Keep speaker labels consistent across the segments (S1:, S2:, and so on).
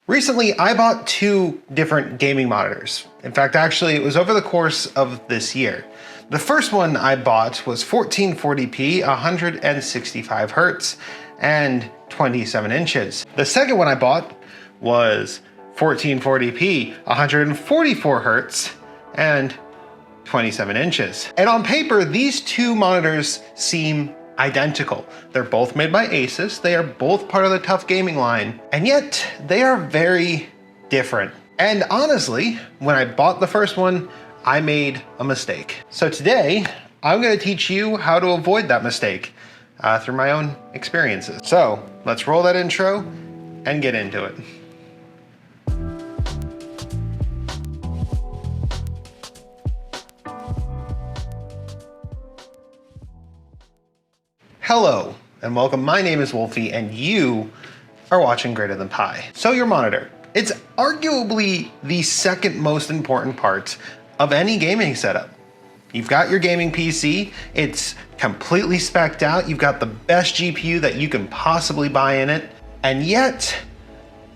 S1: Recently, I bought two different gaming monitors. In fact, actually, it was over the course of this year. The first one I bought was 1440p, 165 hertz, and 27 inches. The second one I bought was 1440p, 144 hertz, and 27 inches. And on paper, these two monitors seem identical. They're both made by Asus. They are both part of the Tough Gaming line, and yet they are very different. And honestly, when I bought the first one, I made a mistake. So today, I'm gonna teach you how to avoid that mistake through my own experiences. So let's roll that intro and get into it. Hello and welcome. My name is Wolfie and you are watching GreaterThanPie. So your monitor, it's arguably the second most important part of any gaming setup. You've got your gaming PC, it's completely spec'd out, you've got the best GPU that you can possibly buy in it, and yet,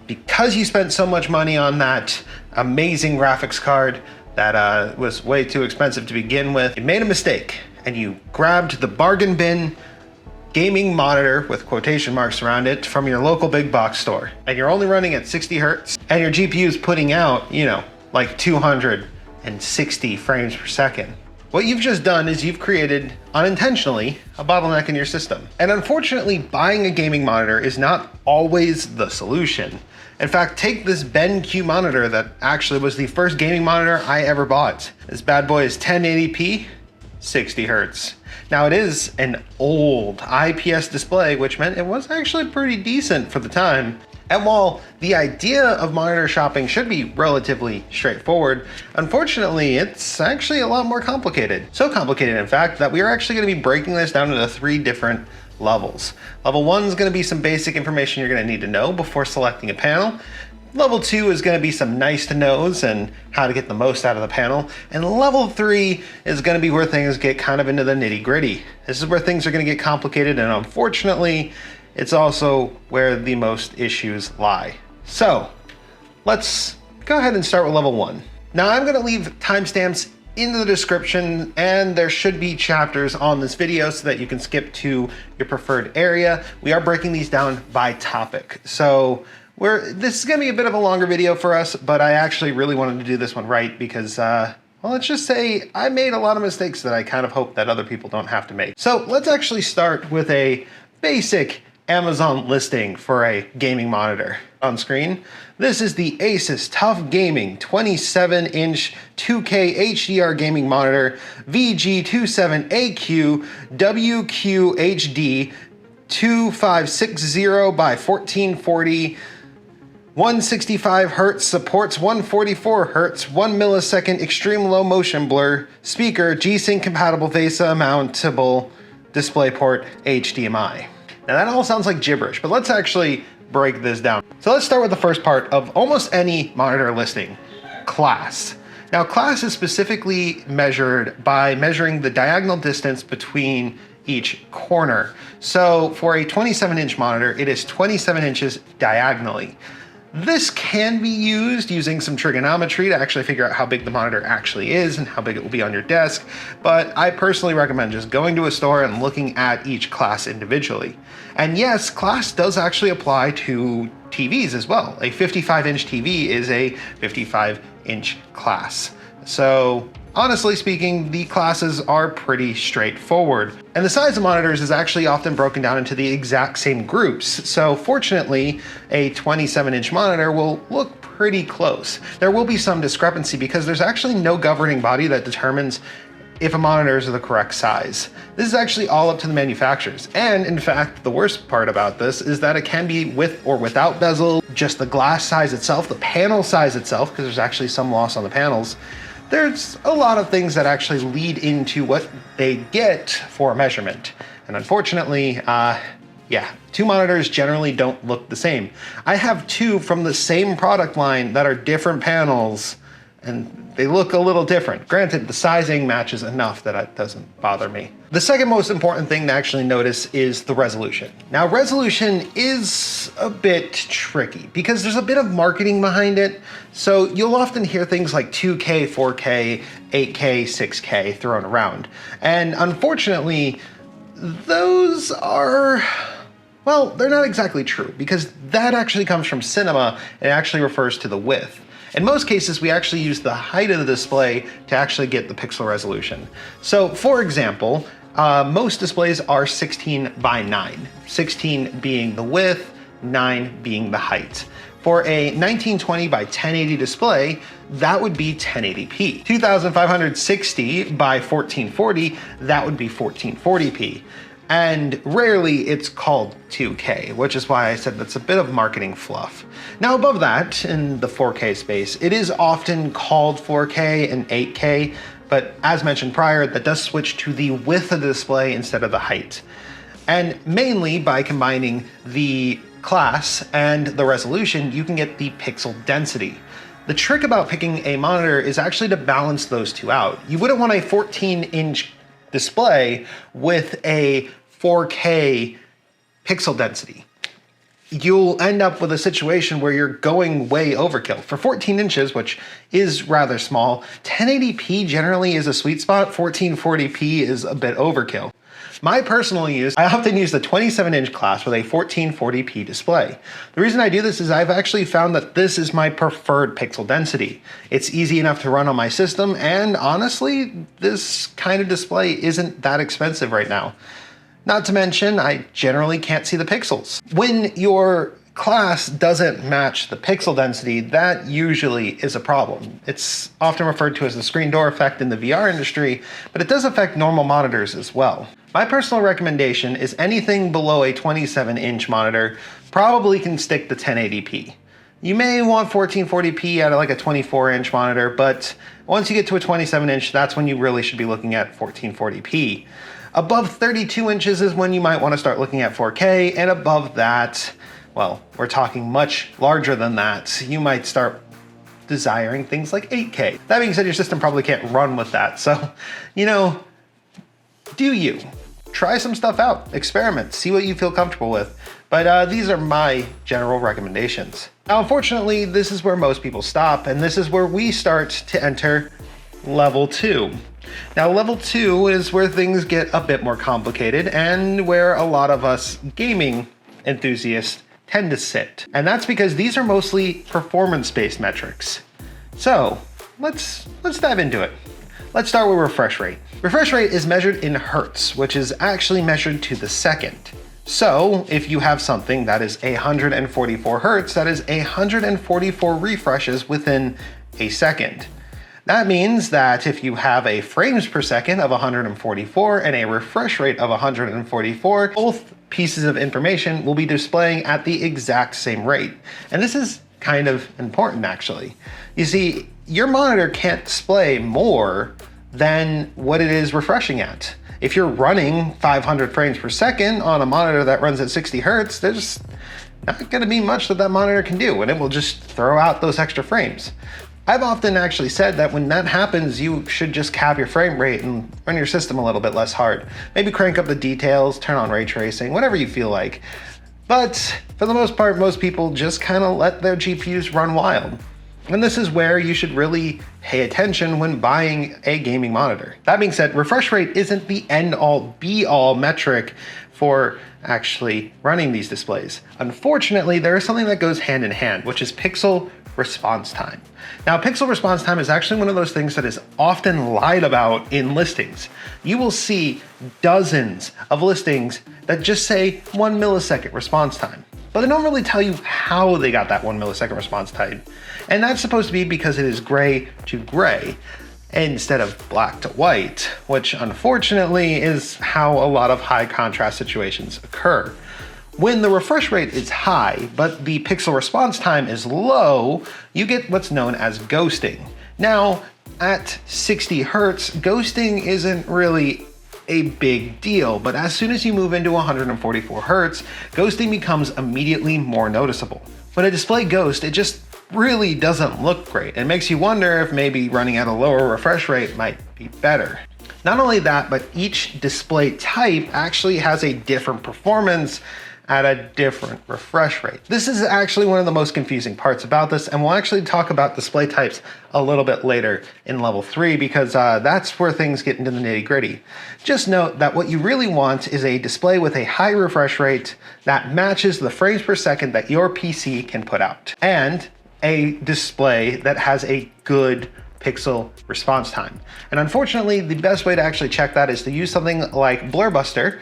S1: because you spent so much money on that amazing graphics card that was way too expensive to begin with, you made a mistake and you grabbed the bargain bin gaming monitor with quotation marks around it from your local big box store. And you're only running at 60 hertz and your GPU is putting out, like 260 frames per second. What you've just done is you've created, unintentionally, a bottleneck in your system. And unfortunately, buying a gaming monitor is not always the solution. In fact, take this BenQ monitor that actually was the first gaming monitor I ever bought. This bad boy is 1080p, 60 hertz. Now it is an old IPS display, which meant it was actually pretty decent for the time. And while the idea of monitor shopping should be relatively straightforward, unfortunately, it's actually a lot more complicated. So complicated, in fact, that we are actually going to be breaking this down into 3 different levels. Level 1 is going to be some basic information you're going to need to know before selecting a panel. Level 2 is going to be some nice to knows and how to get the most out of the panel. And level 3 is going to be where things get kind of into the nitty gritty. This is where things are going to get complicated, and unfortunately, it's also where the most issues lie. So let's go ahead and start with level 1. Now I'm going to leave timestamps in the description, and there should be chapters on this video so that you can skip to your preferred area. We are breaking these down by topic. So this is gonna be a bit of a longer video for us, but I actually really wanted to do this one right because, well, let's just say I made a lot of mistakes that I kind of hope that other people don't have to make. So let's actually start with a basic Amazon listing for a gaming monitor. On screen, this is the Asus Tough Gaming 27-inch 2K HDR gaming monitor, VG27AQ WQHD 2560 by 1440, 165 hertz, supports 144 hertz, 1 millisecond extreme low motion blur, speaker, G-Sync compatible VESA mountable, DisplayPort, HDMI. Now that all sounds like gibberish, but let's actually break this down. So let's start with the first part of almost any monitor listing, class. Now class is specifically measured by measuring the diagonal distance between each corner. So for a 27-inch monitor, it is 27 inches diagonally. This can be used using some trigonometry to actually figure out how big the monitor actually is and how big it will be on your desk, but I personally recommend just going to a store and looking at each class individually. And yes, class does actually apply to TVs as well. A 55-inch TV is a 55-inch class. So honestly speaking, the classes are pretty straightforward. And the size of monitors is actually often broken down into the exact same groups. So fortunately, a 27-inch monitor will look pretty close. There will be some discrepancy because there's actually no governing body that determines if a monitor is the correct size. This is actually all up to the manufacturers. And in fact, the worst part about this is that it can be with or without bezel, just the glass size itself, the panel size itself, because there's actually some loss on the panels. There's a lot of things that actually lead into what they get for measurement. And unfortunately, two monitors generally don't look the same. I have two from the same product line that are different panels, and they look a little different. Granted, the sizing matches enough that it doesn't bother me. The second most important thing to actually notice is the resolution. Now, resolution is a bit tricky because there's a bit of marketing behind it. So you'll often hear things like 2K, 4K, 8K, 6K thrown around. And unfortunately, those are, well, they're not exactly true because that actually comes from cinema and it actually refers to the width. In most cases, we actually use the height of the display to actually get the pixel resolution. So for example, most displays are 16 by 9, 16 being the width, 9 being the height. For a 1920 by 1080 display, that would be 1080p. 2560 by 1440, that would be 1440p. And rarely it's called 2K, which is why I said that's a bit of marketing fluff. Now above that, in the 4K space, it is often called 4K and 8K, but as mentioned prior, that does switch to the width of the display instead of the height. And mainly by combining the class and the resolution, you can get the pixel density. The trick about picking a monitor is actually to balance those two out. You wouldn't want a 14-inch display with a 4K pixel density. You'll end up with a situation where you're going way overkill. For 14 inches, which is rather small, 1080p generally is a sweet spot, 1440p is a bit overkill. My personal use, I often use the 27-inch class with a 1440p display. The reason I do this is I've actually found that this is my preferred pixel density. It's easy enough to run on my system, and honestly, this kind of display isn't that expensive right now. Not to mention, I generally can't see the pixels. When your class doesn't match the pixel density, that usually is a problem. It's often referred to as the screen door effect in the VR industry, but it does affect normal monitors as well. My personal recommendation is anything below a 27-inch monitor probably can stick to 1080p. You may want 1440p out of like a 24-inch monitor, but once you get to a 27-inch, that's when you really should be looking at 1440p. Above 32 inches is when you might want to start looking at 4K, and above that, well, we're talking much larger than that. You might start desiring things like 8K. That being said, your system probably can't run with that. So, you know, do you? Try some stuff out, experiment, see what you feel comfortable with. But these are my general recommendations. Now, unfortunately, this is where most people stop, and this is where we start to enter level 2. Now, level 2 is where things get a bit more complicated and where a lot of us gaming enthusiasts tend to sit. And that's because these are mostly performance-based metrics. So let's dive into it. Let's start with refresh rate. Refresh rate is measured in hertz, which is actually measured to the second. So if you have something that is 144 hertz, that is 144 refreshes within a second. That means that if you have a frames per second of 144 and a refresh rate of 144, both pieces of information will be displaying at the exact same rate. And this is kind of important, actually. You see, your monitor can't display more than what it is refreshing at. If you're running 500 frames per second on a monitor that runs at 60 hertz, there's not gonna be much that monitor can do, and it will just throw out those extra frames. I've often actually said that when that happens, you should just cap your frame rate and run your system a little bit less hard. Maybe crank up the details, turn on ray tracing, whatever you feel like. But for the most part, most people just kind of let their GPUs run wild. And this is where you should really pay attention when buying a gaming monitor. That being said, refresh rate isn't the end-all be-all metric for actually running these displays. Unfortunately, there is something that goes hand in hand, which is pixel response time. Now, pixel response time is actually one of those things that is often lied about in listings. You will see dozens of listings that just say 1 millisecond response time, but they don't really tell you how they got that 1 millisecond response time. And that's supposed to be because it is gray to gray instead of black to white, which unfortunately is how a lot of high contrast situations occur. When the refresh rate is high, but the pixel response time is low, you get what's known as ghosting. Now, at 60 hertz, ghosting isn't really a big deal, but as soon as you move into 144 hertz, ghosting becomes immediately more noticeable. When a display ghosts, it just really doesn't look great. It makes you wonder if maybe running at a lower refresh rate might be better. Not only that, but each display type actually has a different performance at a different refresh rate. This is actually one of the most confusing parts about this, and we'll actually talk about display types a little bit later in level 3 because that's where things get into the nitty-gritty. Just note that what you really want is a display with a high refresh rate that matches the frames per second that your PC can put out, and a display that has a good pixel response time. And unfortunately, the best way to actually check that is to use something like Blurbuster,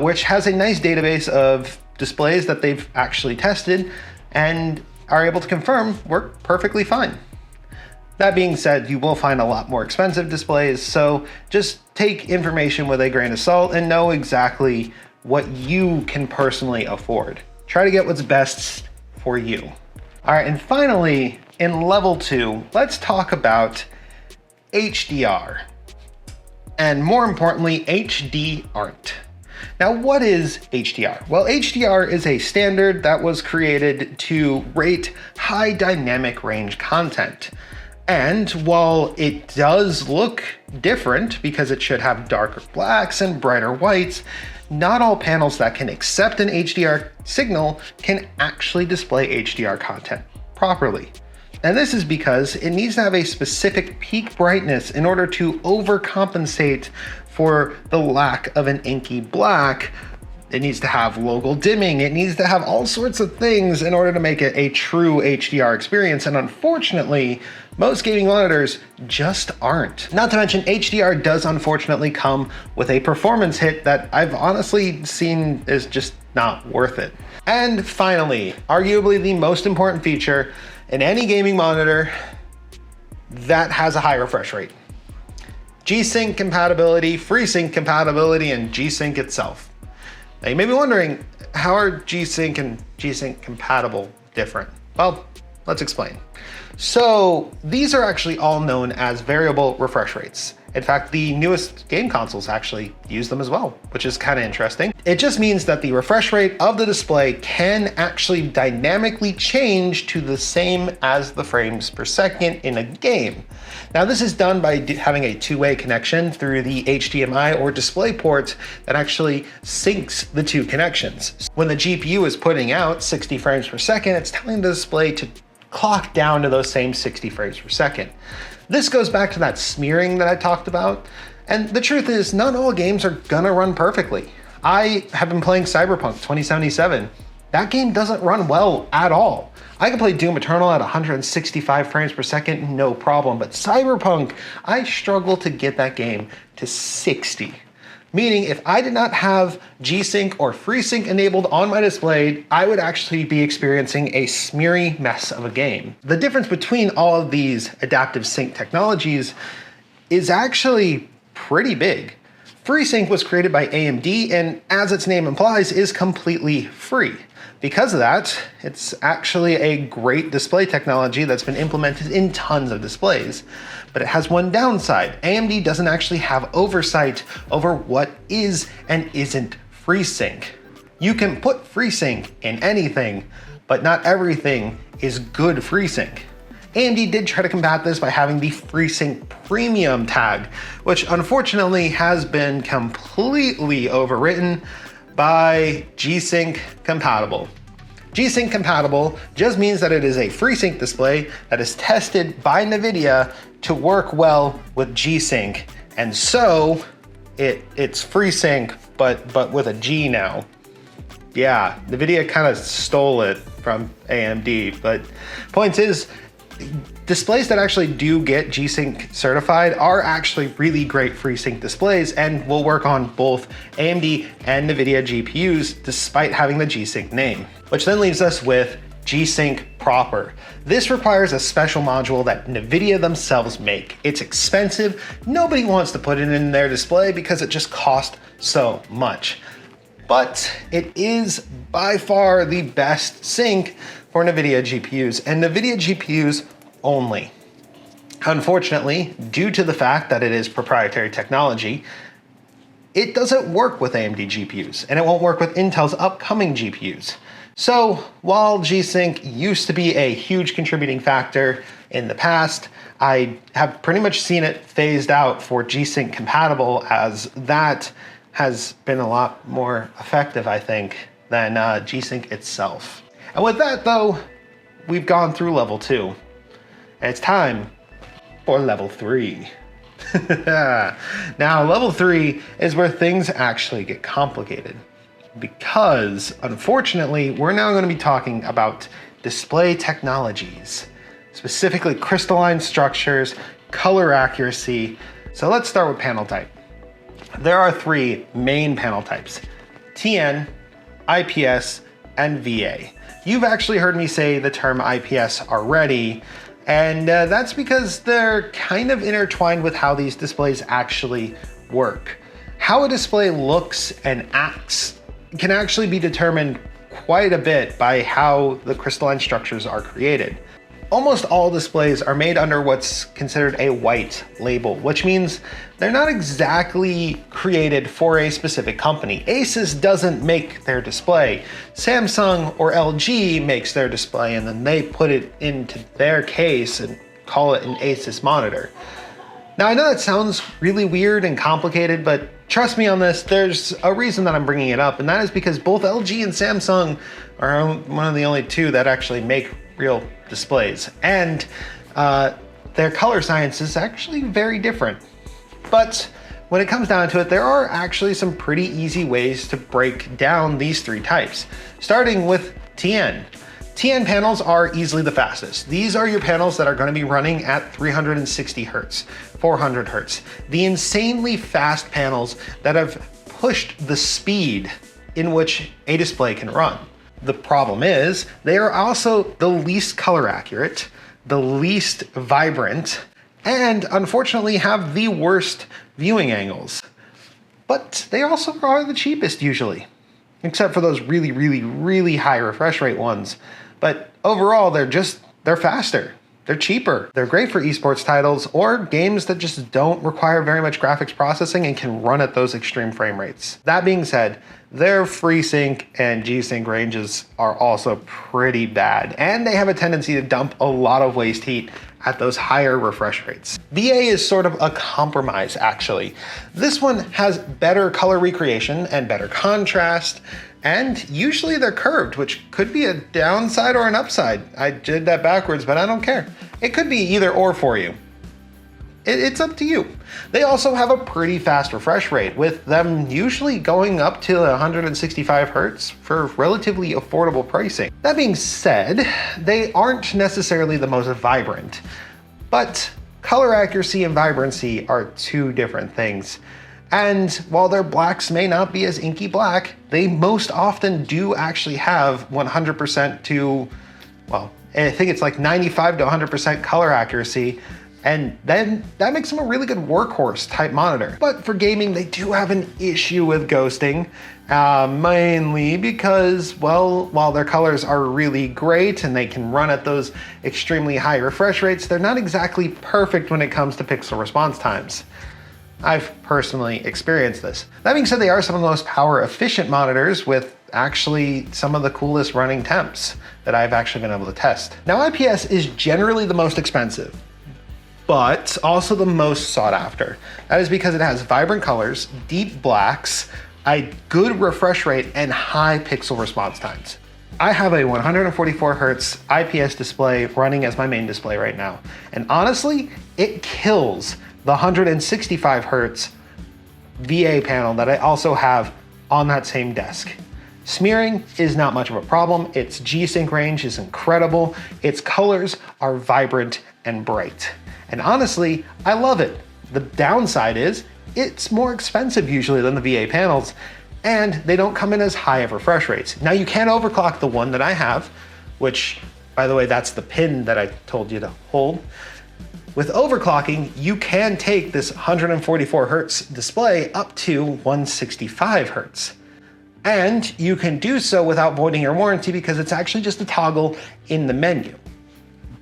S1: which has a nice database of displays that they've actually tested and are able to confirm work perfectly fine. That being said, you will find a lot more expensive displays, so just take information with a grain of salt and know exactly what you can personally afford. Try to get what's best for you. All right, and finally, in level 2, let's talk about HDR. And more importantly, HD art. Now, what is HDR? Well, HDR is a standard that was created to rate high dynamic range content. And while it does look different because it should have darker blacks and brighter whites, not all panels that can accept an HDR signal can actually display HDR content properly. And this is because it needs to have a specific peak brightness in order to overcompensate for the lack of an inky black. It needs to have local dimming. It needs to have all sorts of things in order to make it a true HDR experience. And unfortunately, most gaming monitors just aren't. Not to mention, HDR does unfortunately come with a performance hit that I've honestly seen is just not worth it. And finally, arguably the most important feature in any gaming monitor that has a high refresh rate: G-Sync compatibility, Freesync compatibility, and G-Sync itself. Now you may be wondering, how are G-Sync and G-Sync compatible different? Well, let's explain. So these are actually all known as variable refresh rates. In fact, the newest game consoles actually use them as well, which is kind of interesting. It just means that the refresh rate of the display can actually dynamically change to the same as the frames per second in a game. Now, this is done by having a two-way connection through the HDMI or display port that actually syncs the two connections. When the GPU is putting out 60 frames per second, it's telling the display to clock down to those same 60 frames per second. This goes back to that smearing that I talked about. And the truth is, not all games are gonna run perfectly. I have been playing Cyberpunk 2077. That game doesn't run well at all. I can play Doom Eternal at 165 frames per second, no problem, but Cyberpunk, I struggle to get that game to 60. Meaning if I did not have G-Sync or FreeSync enabled on my display, I would actually be experiencing a smeary mess of a game. The difference between all of these adaptive sync technologies is actually pretty big. FreeSync was created by AMD and, as its name implies, is completely free. Because of that, it's actually a great display technology that's been implemented in tons of displays. But it has one downside. AMD doesn't actually have oversight over what is and isn't FreeSync. You can put FreeSync in anything, but not everything is good FreeSync. AMD did try to combat this by having the FreeSync Premium tag, which unfortunately has been completely overwritten by G-Sync compatible. G-Sync compatible just means that it is a FreeSync display that is tested by NVIDIA to work well with G-Sync. And so it's FreeSync, but with a G now. Yeah, NVIDIA kind of stole it from AMD, but point is, displays that actually do get G-Sync certified are actually really great FreeSync displays and will work on both AMD and NVIDIA GPUs despite having the G-Sync name. Which then leaves us with G-Sync proper. This requires a special module that NVIDIA themselves make. It's expensive. Nobody wants to put it in their display because it just costs so much. But it is by far the best sync for NVIDIA GPUs and NVIDIA GPUs only. Unfortunately, due to the fact that it is proprietary technology, it doesn't work with AMD GPUs and it won't work with Intel's upcoming GPUs. So while G-Sync used to be a huge contributing factor in the past, I have pretty much seen it phased out for G-Sync compatible, as that has been a lot more effective, I think, than G-Sync itself. And with that though, we've gone through level 2, and it's time for level 3. Now, level 3 is where things actually get complicated, because unfortunately, we're now going to be talking about display technologies, specifically crystalline structures, color accuracy. So let's start with panel type. There are 3 main panel types: TN, IPS, and VA. You've actually heard me say the term IPS already, and that's because they're kind of intertwined with how these displays actually work. How a display looks and acts can actually be determined quite a bit by how the crystalline structures are created. Almost all displays are made under what's considered a white label, which means they're not exactly created for a specific company. Asus doesn't make their display. Samsung or LG makes their display, and then they put it into their case and call it an Asus monitor. Now, I know that sounds really weird and complicated, but trust me on this, there's a reason that I'm bringing it up, and that is because both LG and Samsung are one of the only 2 that actually make real displays, and their color science is actually very different. But when it comes down to it, there are actually some pretty easy ways to break down these 3 types, starting with TN. TN panels are easily the fastest. These are your panels that are going to be running at 360 hertz, 400 hertz, the insanely fast panels that have pushed the speed in which a display can run. The problem is they are also the least color accurate, the least vibrant, and unfortunately have the worst viewing angles. But they also are the cheapest usually, except for those really, really, really high refresh rate ones. But overall, they're faster. They're cheaper. They're great for esports titles or games that just don't require very much graphics processing and can run at those extreme frame rates. That being said, their FreeSync and G-Sync ranges are also pretty bad, and they have a tendency to dump a lot of waste heat at those higher refresh rates. VA is sort of a compromise, actually. This one has better color recreation and better contrast, and usually they're curved, which could be a downside or an upside. I did that backwards, but I don't care. It could be either or for you. It's up to you. They also have a pretty fast refresh rate, with them usually going up to 165 hertz for relatively affordable pricing. That being said, they aren't necessarily the most vibrant, but color accuracy and vibrancy are 2 different things. And while their blacks may not be as inky black, they most often do actually have 100% to, well, I think it's like 95 to 100% color accuracy. And then that makes them a really good workhorse type monitor. But for gaming, they do have an issue with ghosting, mainly because, well, while their colors are really great and they can run at those extremely high refresh rates, they're not exactly perfect when it comes to pixel response times. I've personally experienced this. That being said, they are some of the most power efficient monitors with actually some of the coolest running temps that I've actually been able to test. Now, IPS is generally the most expensive, but also the most sought after. That is because it has vibrant colors, deep blacks, a good refresh rate, and high pixel response times. I have a 144 hertz IPS display running as my main display right now, and honestly, it kills the 165 hertz VA panel that I also have on that same desk. Smearing is not much of a problem. Its G-Sync range is incredible. Its colors are vibrant and bright. And honestly, I love it. The downside is it's more expensive usually than the VA panels, and they don't come in as high of refresh rates. Now, you can overclock the one that I have, which, by the way, that's the pin that I told you to hold. With overclocking, you can take this 144 hertz display up to 165 hertz. And you can do so without voiding your warranty because it's actually just a toggle in the menu.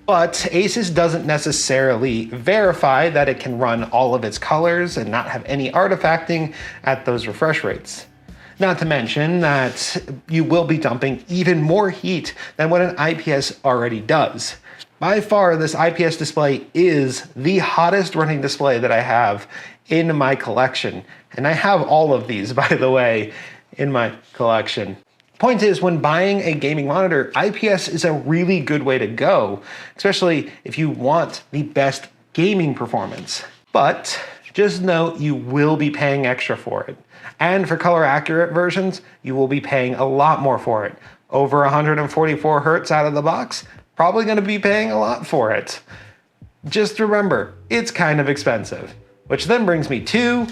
S1: But Asus doesn't necessarily verify that it can run all of its colors and not have any artifacting at those refresh rates. Not to mention that you will be dumping even more heat than what an IPS already does. By far, this IPS display is the hottest running display that I have in my collection. And I have all of these, by the way, in my collection. Point is, when buying a gaming monitor, IPS is a really good way to go, especially if you want the best gaming performance. But just note you will be paying extra for it. And for color accurate versions, you will be paying a lot more for it. Over 144 Hertz out of the box, probably gonna be paying a lot for it. Just remember, it's kind of expensive. Which then brings me to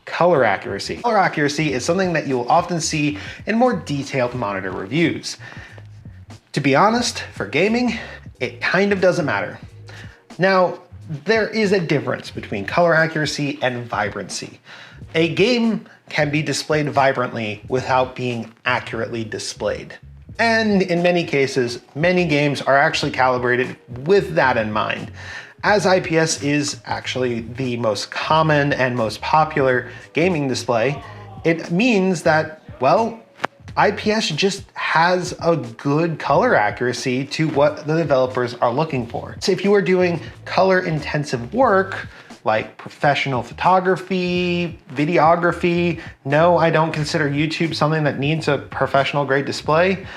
S1: color accuracy. Color accuracy is something that you'll often see in more detailed monitor reviews. To be honest, for gaming, it kind of doesn't matter. Now, there is a difference between color accuracy and vibrancy. A game can be displayed vibrantly without being accurately displayed. And in many cases, many games are actually calibrated with that in mind. As IPS is actually the most common and most popular gaming display, it means that, well, IPS just has a good color accuracy to what the developers are looking for. So if you are doing color intensive work, like professional photography, videography, no, I don't consider YouTube something that needs a professional grade display,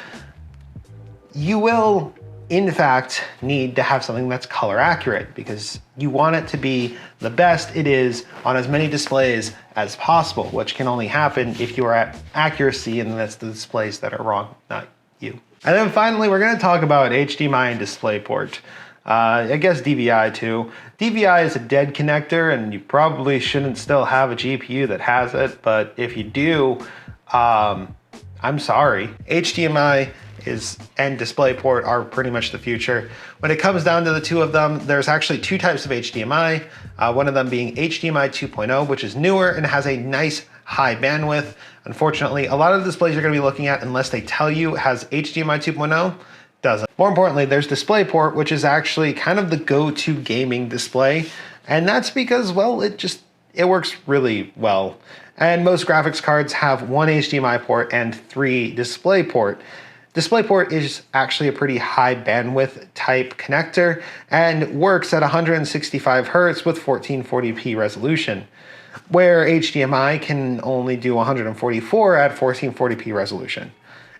S1: you will in fact need to have something that's color accurate because you want it to be the best it is on as many displays as possible, which can only happen if you are at accuracy, and that's the displays that are wrong, not you. And then finally, we're gonna talk about HDMI and DisplayPort. I guess DVI too. DVI is a dead connector and you probably shouldn't still have a GPU that has it, but if you do, I'm sorry. HDMI and DisplayPort are pretty much the future. When it comes down to the two of them, there's actually two types of HDMI, one of them being HDMI 2.0, which is newer and has a nice high bandwidth. Unfortunately, a lot of the displays you're gonna be looking at, unless they tell you it has HDMI 2.0, doesn't. More importantly, there's DisplayPort, which is actually kind of the go-to gaming display. And that's because, well, it works really well. And most graphics cards have one HDMI port and 3 DisplayPort. DisplayPort is actually a pretty high bandwidth type connector and works at 165 Hertz with 1440p resolution, where HDMI can only do 144 at 1440p resolution.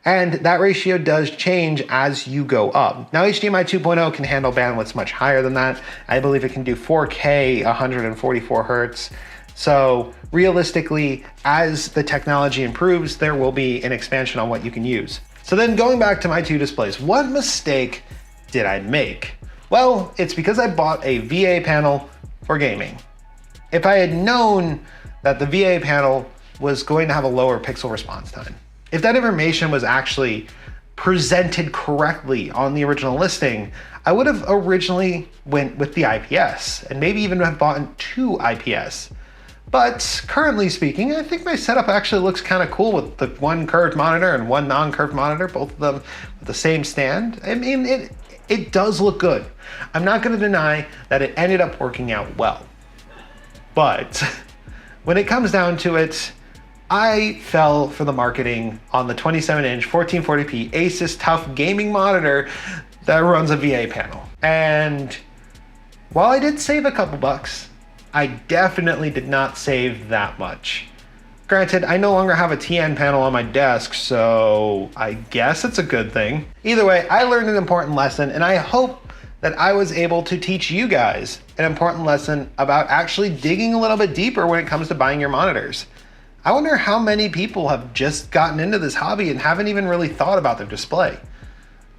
S1: And that ratio does change as you go up. Now, HDMI 2.0 can handle bandwidths much higher than that. I believe it can do 4K 144 Hertz. So realistically, as the technology improves, there will be an expansion on what you can use. So then going back to my two displays, what mistake did I make? Well, it's because I bought a VA panel for gaming. If I had known that the VA panel was going to have a lower pixel response time, if that information was actually presented correctly on the original listing, I would have originally went with the IPS and maybe even have bought 2 IPS. But currently speaking, I think my setup actually looks kind of cool with the one curved monitor and one non-curved monitor, both of them with the same stand. I mean, it does look good. I'm not gonna deny that it ended up working out well. But when it comes down to it, I fell for the marketing on the 27-inch 1440p Asus TUF gaming monitor that runs a VA panel. And while I did save a couple bucks, I definitely did not save that much. Granted, I no longer have a TN panel on my desk, so I guess it's a good thing. Either way, I learned an important lesson, and I hope that I was able to teach you guys an important lesson about actually digging a little bit deeper when it comes to buying your monitors. I wonder how many people have just gotten into this hobby and haven't even really thought about their display,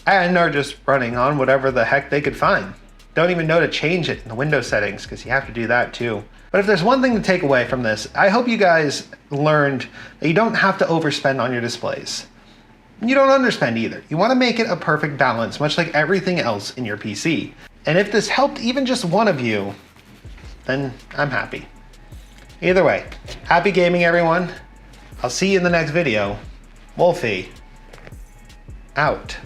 S1: and are just running on whatever the heck they could find. Don't even know to change it in the Windows settings, because you have to do that too. But if there's one thing to take away from this, I hope you guys learned that you don't have to overspend on your displays. You don't underspend either. You want to make it a perfect balance, much like everything else in your PC. And if this helped even just one of you, then I'm happy. Either way, happy gaming, everyone. I'll see you in the next video. Wolfie, out.